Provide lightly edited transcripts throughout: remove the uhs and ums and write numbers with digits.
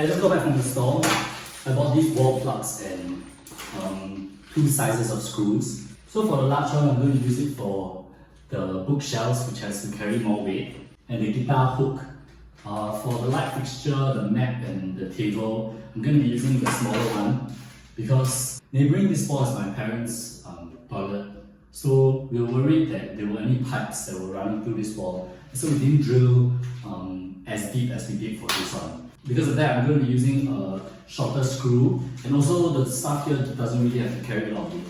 I just got back from the store. I bought these wall plugs and 2 sizes of screws. So for the large one, I'm going to use it for the bookshelves, which has to carry more weight, and the guitar hook. For the light fixture, the map and the table, I'm going to be using the smaller one because neighbouring this wall is my parents' toilet. So we were worried that there were any pipes that were running through this wall. So we didn't drill as deep as we did for this one. Because of that, I'm going to be using a shorter screw, and also the stuff here doesn't really have to carry a lot of weight.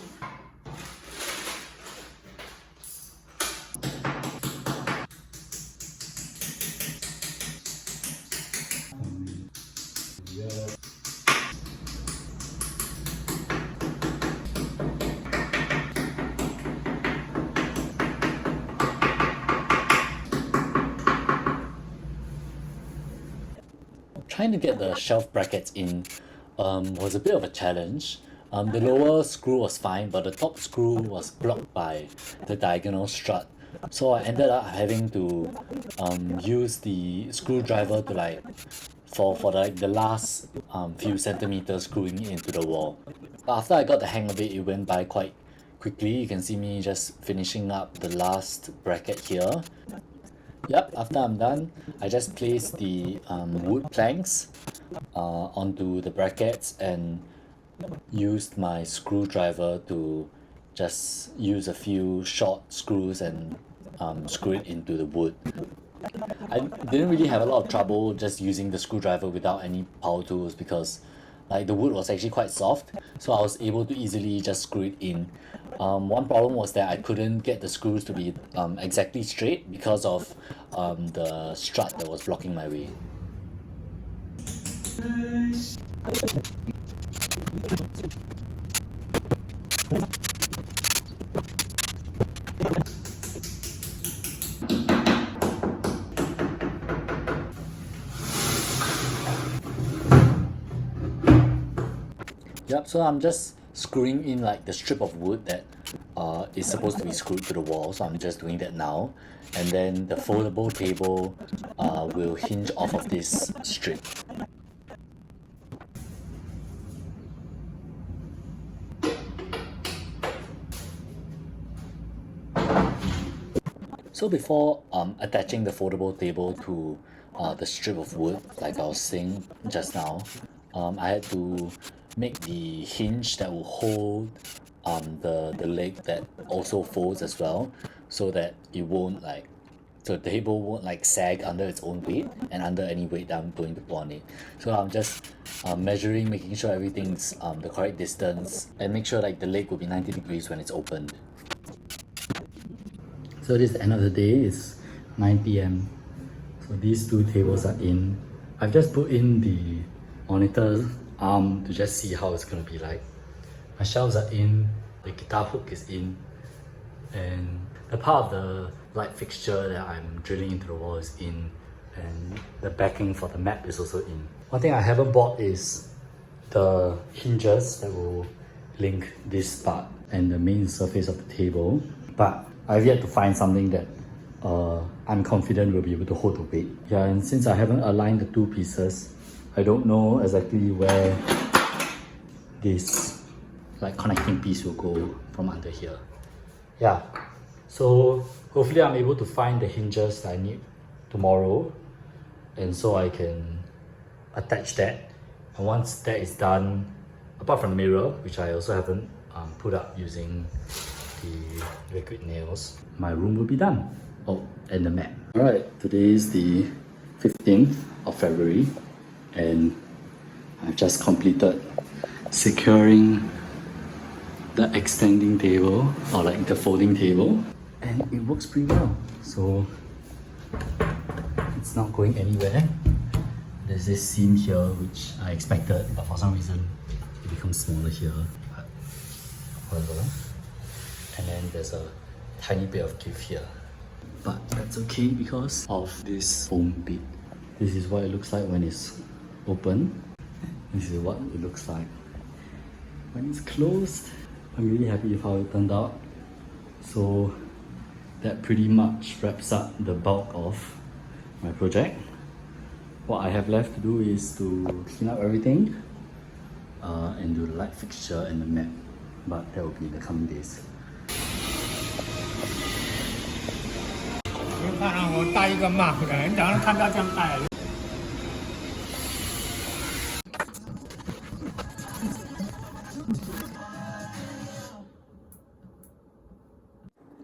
Trying to get the shelf brackets in was a bit of a challenge. The lower screw was fine, but the top screw was blocked by the diagonal strut. So I ended up having to use the screwdriver to for the last few centimeters screwing it into the wall. But after I got the hang of it, it went by quite quickly. You can see me just finishing up the last bracket here. Yep, after I'm done, I just place the wood planks onto the brackets and used my screwdriver to just use a few short screws and screw it into the wood. I didn't really have a lot of trouble just using the screwdriver without any power tools because the wood was actually quite soft, so I was able to easily just screw it in. One problem was that I couldn't get the screws to be exactly straight because of the strut that was blocking my way. Yep, so I'm just screwing in the strip of wood that is supposed to be screwed to the wall, so I'm just doing that now. And then the foldable table will hinge off of this strip. So before attaching the foldable table to the strip of wood, like I was saying just now, I had to make the hinge that will hold the leg that also folds as well, so that it won't so the table won't sag under its own weight and under any weight that I'm going to put on it. So I'm just measuring, making sure everything's the correct distance, and make sure the leg will be 90 degrees when it's opened. So this is the end of the day. It's 9 p.m. So these 2 tables are in. I've just put in the monitor arm to just see how it's going to be like. My shelves are in, the guitar hook is in, and the part of the light fixture that I'm drilling into the wall is in, and the backing for the map is also in. One thing I haven't bought is the hinges that will link this part and the main surface of the table, but I've yet to find something that I'm confident will be able to hold the weight. Yeah, and since I haven't aligned the 2 pieces, I don't know exactly where this connecting piece will go from under here. Yeah, so hopefully I'm able to find the hinges that I need tomorrow, and so I can attach that. And once that is done, apart from the mirror, which I also haven't put up using the liquid nails, my room will be done. Oh, and the map. Alright, today is the 15th of February, and I've just completed securing the extending table, or the folding table, and it works pretty well. So it's not going anywhere. There's this seam here which I expected, but for some reason it becomes smaller here, but whatever. And then there's a tiny bit of give here, but that's okay because of this foam bit. This is what it looks like when it's open. This is what it looks like when it's closed. I'm really happy with how it turned out. So that pretty much wraps up the bulk of my project. what I have left to do is to clean up everything and do the light fixture and the map, but that will be in the coming days. 你看让我带一个 mark 的，你早上看到这样带。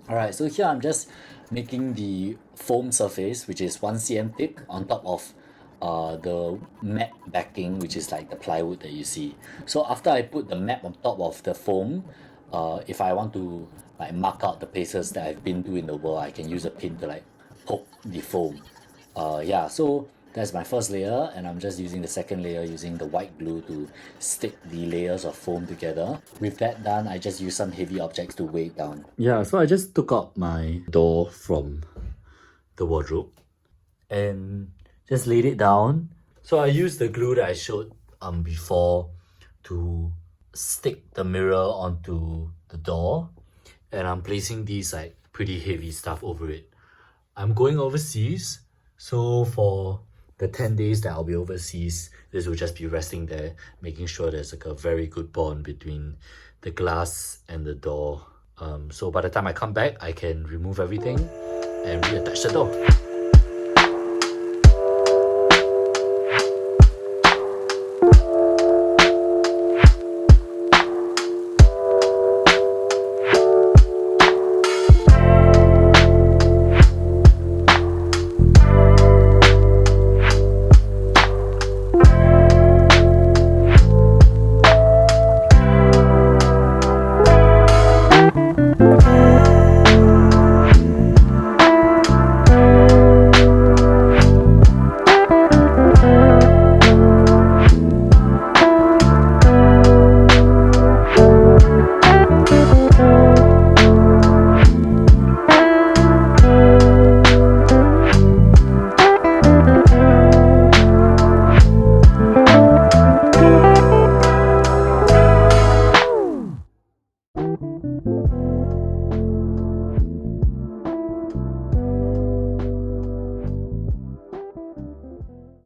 Alright, so here I'm just making the foam surface, which is 1 cm thick, on top of the mat backing, which is like the plywood that you see. So after I put the mat on top of the foam, if I want to like mark out the places that I've been to in the world, I can use a pin to like poke the foam. Yeah, so that's my first layer, and I'm just using the second layer using the white glue to stick the layers of foam together. With that done, I just use some heavy objects to weigh it down. Yeah, so I just took out my door from the wardrobe and just laid it down. So I used the glue that I showed before to stick the mirror onto the door, and I'm placing these like pretty heavy stuff over it. I'm going overseas, so for the 10 days that I'll be overseas, this will just be resting there, making sure there's like a very good bond between the glass and the door. So by the time I come back, I can remove everything and reattach the door.